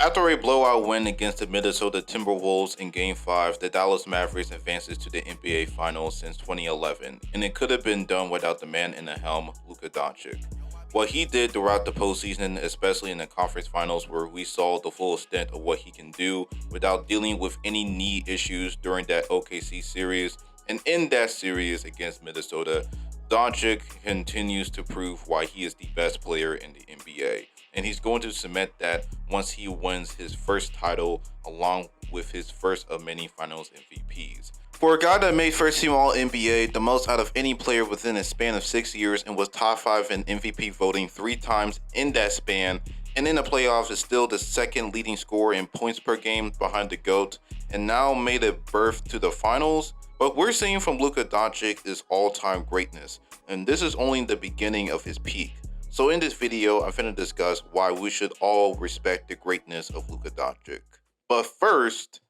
After a blowout win against the Minnesota Timberwolves in Game 5, the Dallas Mavericks advances to the NBA Finals since 2011, and it could have been done without the man in the helm, Luka Doncic. What he did throughout the postseason, especially in the conference finals where we saw the full extent of what he can do without dealing with any knee issues during that OKC series, and in that series against Minnesota, Doncic continues to prove why he is the best player in the NBA. And he's going to cement that once he wins his first title along with his first of many finals MVPs. For a guy that made first team All NBA, the most out of any player within a span of 6 years, and was top 5 in MVP voting 3 times in that span, and in the playoffs is still the second leading scorer in points per game behind the GOAT, and now made a berth to the finals. What we're seeing from Luka Doncic is all-time greatness, and this is only the beginning of his peak. So in this video, I'm finna discuss why we should all respect the greatness of Luka Doncic. But first,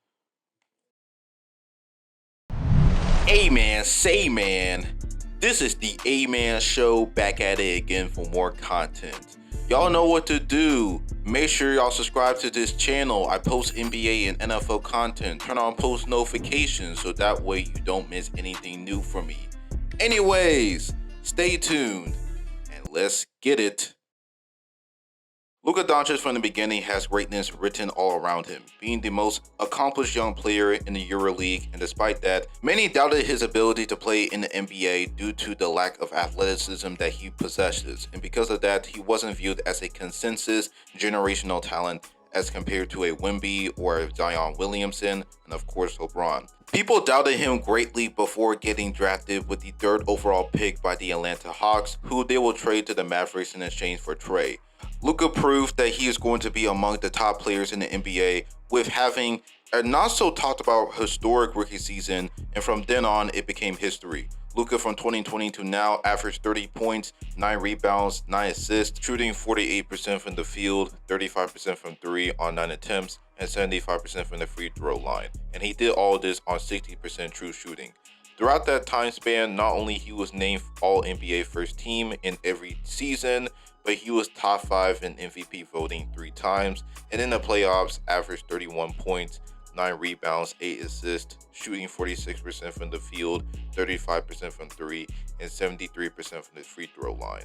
A-Man, say man, this is the A-Man Show, back at it again for more content. Y'all know what to do. Make sure y'all subscribe to this channel. I post NBA and NFL content. Turn on post notifications so that way you don't miss anything new from me. Anyways, stay tuned and let's get it. Luka Doncic from the beginning has greatness written all around him, being the most accomplished young player in the EuroLeague, and despite that, many doubted his ability to play in the NBA due to the lack of athleticism that he possesses, and because of that, he wasn't viewed as a consensus generational talent as compared to a Wemby or a Zion Williamson, and of course LeBron. People doubted him greatly before getting drafted with the 3rd overall pick by the Atlanta Hawks, who they will trade to the Mavericks in exchange for Trey. Luka proved that he is going to be among the top players in the NBA with having a not so talked about historic rookie season, and from then on it became history. Luka from 2020 to now averaged 30 points, 9 rebounds, 9 assists, shooting 48% from the field, 35% from 3 on 9 attempts, and 75% from the free throw line. And he did all this on 60% true shooting. Throughout that time span, not only he was named All NBA First Team in every season, but he was top 5 in MVP voting 3 times, and in the playoffs averaged 31 points, 9 rebounds, 8 assists, shooting 46% from the field, 35% from 3, and 73% from the free throw line.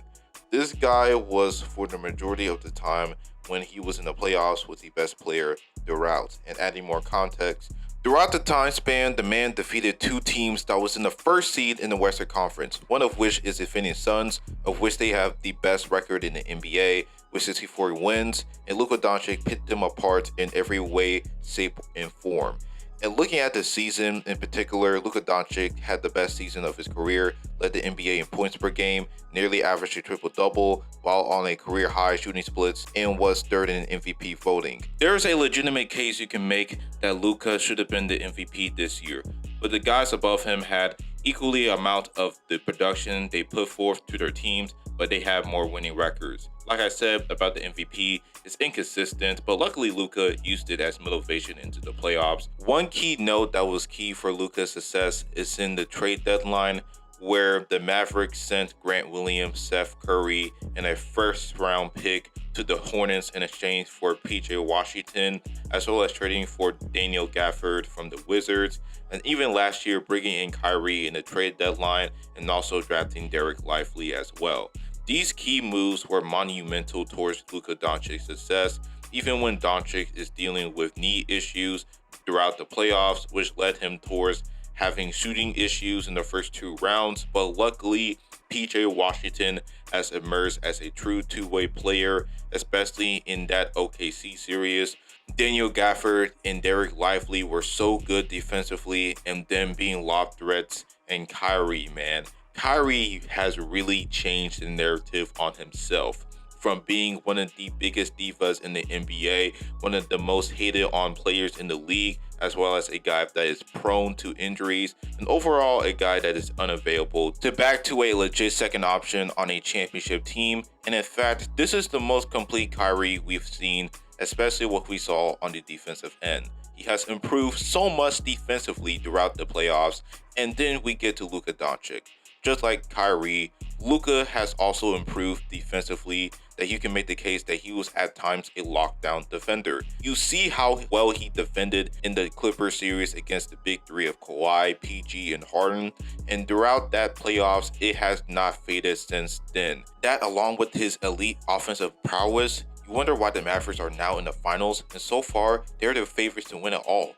This guy was, for the majority of the time when he was in the playoffs, was the best player throughout. And adding more context, throughout the time span, the man defeated 2 teams that was in the 1st seed in the Western Conference, one of which is the Phoenix Suns, of which they have the best record in the NBA with 64 wins, and Luka Doncic picked them apart in every way, shape, and form. And looking at the season in particular, Luka Doncic had the best season of his career, led the NBA in points per game, nearly averaged a triple-double, while on a career-high shooting splits, and was 3rd in MVP voting. There is a legitimate case you can make that Luka should have been the MVP this year, but the guys above him had equally amount of the production they put forth to their teams, but they have more winning records. Like I said about the MVP, it's inconsistent, but luckily Luka used it as motivation into the playoffs. One key note that was key for Luka's success is in the trade deadline, where the Mavericks sent Grant Williams, Seth Curry, and a 1st round pick to the Hornets in exchange for PJ Washington, as well as trading for Daniel Gafford from the Wizards, and even last year bringing in Kyrie in the trade deadline and also drafting Derek Lively as well. These key moves were monumental towards Luka Doncic's success, even when Doncic is dealing with knee issues throughout the playoffs, which led him towards having shooting issues in the first 2 rounds. But luckily, PJ Washington has emerged as a true 2-way player, especially in that OKC series. Daniel Gafford and Derek Lively were so good defensively, and them being lob threats, and Kyrie, man. Kyrie has really changed the narrative on himself. From being one of the biggest divas in the NBA, one of the most hated on players in the league, as well as a guy that is prone to injuries, and overall a guy that is unavailable, to back to a legit second option on a championship team. And in fact, this is the most complete Kyrie we've seen, especially what we saw on the defensive end. He has improved so much defensively throughout the playoffs, and then we get to Luka Doncic. Just like Kyrie, Luka has also improved defensively, that you can make the case that he was at times a lockdown defender. You see how well he defended in the Clippers series against the big three of Kawhi, PG, and Harden, and throughout that playoffs, it has not faded since then. That, along with his elite offensive prowess, you wonder why the Mavericks are now in the finals, and so far, they're the favorites to win it all.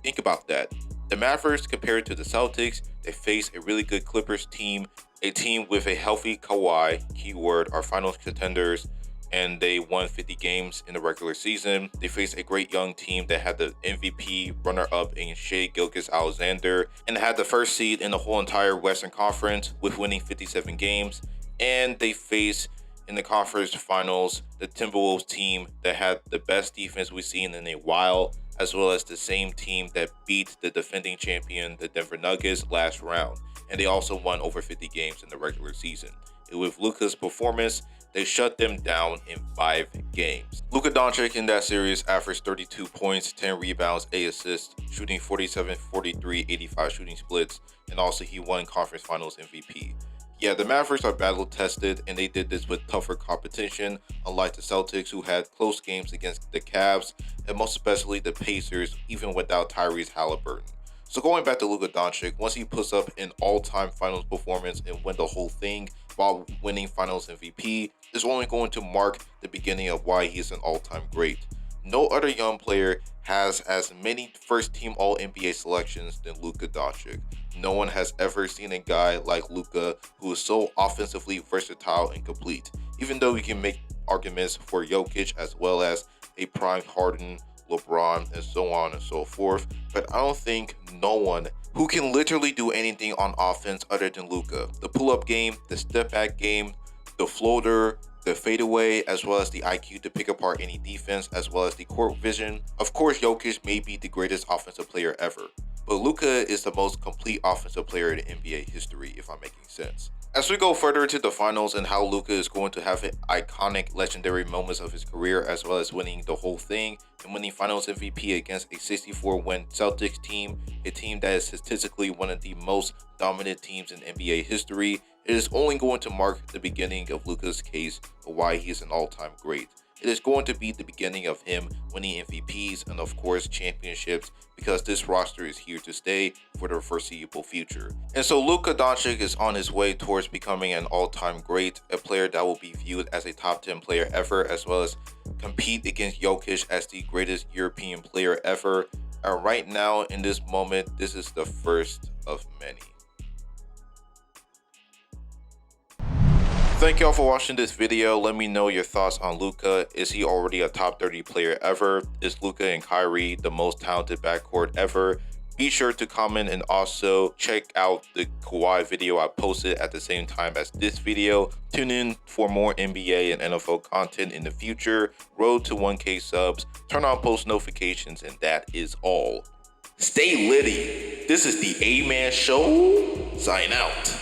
Think about that. The Mavericks, compared to the Celtics, they face a really good Clippers team, a team with a healthy Kawhi, keyword, are finals contenders, and they won 50 games in the regular season. They faced a great young team that had the MVP runner-up in Shai Gilgeous-Alexander and had the first seed in the whole entire Western Conference with winning 57 games. And they faced, in the conference finals, the Timberwolves team that had the best defense we've seen in a while, as well as the same team that beat the defending champion, the Denver Nuggets, last round. And they also won over 50 games in the regular season. And with Luka's performance, they shut them down in 5 games. Luka Doncic in that series averaged 32 points, 10 rebounds, 8 assists, shooting 47, 43, 85 shooting splits, and also he won Conference Finals MVP. Yeah, the Mavericks are battle tested, and they did this with tougher competition, unlike the Celtics, who had close games against the Cavs, and most especially the Pacers, even without Tyrese Halliburton. So going back to Luka Doncic, once he puts up an all-time finals performance and win the whole thing while winning finals MVP, is only going to mark the beginning of why he is an all-time great. No other young player has as many first-team All-NBA selections than Luka Doncic. No one has ever seen a guy like Luka who is so offensively versatile and complete. Even though we can make arguments for Jokic as well as a prime Harden, LeBron, and so on and so forth, but I don't think no one who can literally do anything on offense other than Luka. The pull-up game, the step-back game, the floater, the fadeaway, as well as the IQ to pick apart any defense, as well as the court vision. Of course, Jokic may be the greatest offensive player ever, but Luka is the most complete offensive player in NBA history, if I'm making sense. As we go further into the finals and how Luka is going to have iconic, legendary moments of his career, as well as winning the whole thing and winning finals MVP against a 64-win Celtics team, a team that is statistically one of the most dominant teams in NBA history, it is only going to mark the beginning of Luka's case of why he is an all-time great. It is going to be the beginning of him winning MVPs and of course championships, because this roster is here to stay for the foreseeable future. And so Luka Doncic is on his way towards becoming an all-time great, a player that will be viewed as a top 10 player ever, as well as compete against Jokic as the greatest European player ever. And right now, in this moment, this is the first of many. Thank y'all for watching this video. Let me know your thoughts on Luka. Is he already a top 30 player ever? Is Luka and Kyrie the most talented backcourt ever? Be sure to comment and also check out the Kawhi video I posted at the same time as this video. Tune in for more NBA and NFL content in the future. Road to 1K subs. Turn on post notifications, and that is all. Stay litty. This is the A-Man Show. Sign out.